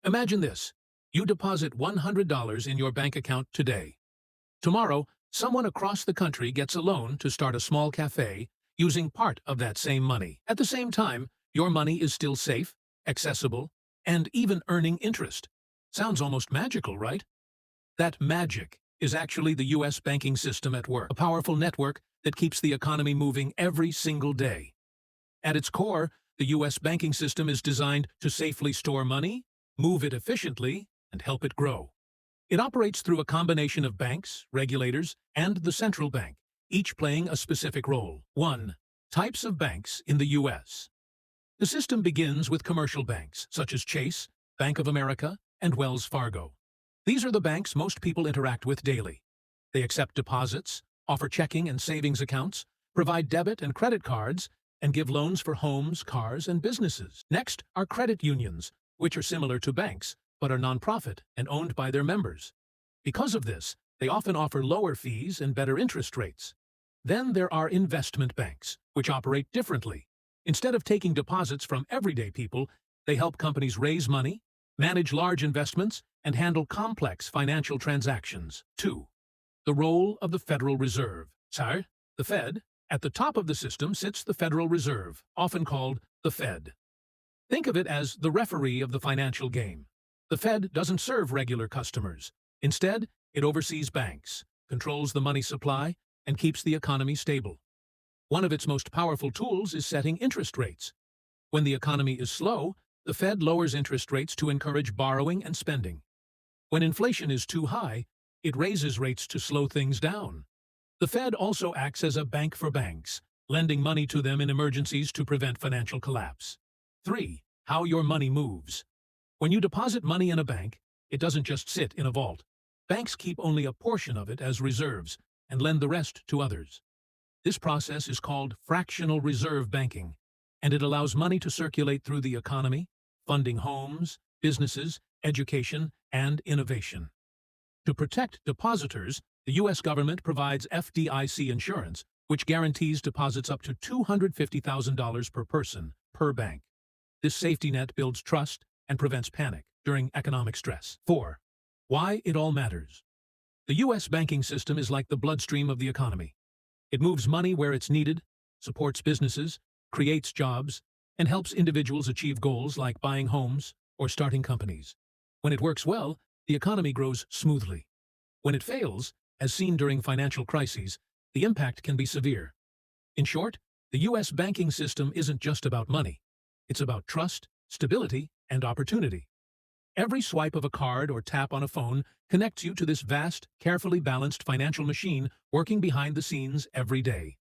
Imagine this. You deposit $100 in your bank account today. Tomorrow, someone across the country gets a loan to start a small cafe using part of that same money. At the same time, your money is still safe, accessible, and even earning interest. Sounds almost magical, right? That magic is actually the U.S. banking system at work, a powerful network that keeps the economy moving every single day. At its core, the U.S. banking system is designed to safely store money, move it efficiently, and help it grow. It operates through a combination of banks, regulators, and the central bank, each playing a specific role. 1. Types of banks in the U.S. The system begins with commercial banks, such as Chase, Bank of America, and Wells Fargo. These are the banks most people interact with daily. They accept deposits, offer checking and savings accounts, provide debit and credit cards, and give loans for homes, cars, and businesses. Next are credit unions, which are similar to banks, but are nonprofit and owned by their members. Because of this, they often offer lower fees and better interest rates. Then there are investment banks, which operate differently. Instead of taking deposits from everyday people, they help companies raise money, manage large investments, and handle complex financial transactions. 2. The role of the Federal Reserve. Sir, the Fed. At the top of the system sits the Federal Reserve, often called the Fed. Think of it as the referee of the financial game. The Fed doesn't serve regular customers. Instead, it oversees banks, controls the money supply, and keeps the economy stable. One of its most powerful tools is setting interest rates. When the economy is slow, the Fed lowers interest rates to encourage borrowing and spending. When inflation is too high, it raises rates to slow things down. The Fed also acts as a bank for banks, lending money to them in emergencies to prevent financial collapse. 3. How your money moves. When you deposit money in a bank, it doesn't just sit in a vault. Banks keep only a portion of it as reserves and lend the rest to others. This process is called fractional reserve banking, and it allows money to circulate through the economy, funding homes, businesses, education, and innovation. To protect depositors, the U.S. government provides FDIC insurance, which guarantees deposits up to $250,000 per person, per bank. This safety net builds trust and prevents panic during economic stress. 4. Why it all matters. The U.S. banking system is like the bloodstream of the economy. It moves money where it's needed, supports businesses, creates jobs, and helps individuals achieve goals like buying homes or starting companies. When it works well, the economy grows smoothly. When it fails, as seen during financial crises, the impact can be severe. In short, the U.S. banking system isn't just about money. It's about trust, stability, and opportunity. Every swipe of a card or tap on a phone connects you to this vast, carefully balanced financial machine working behind the scenes every day.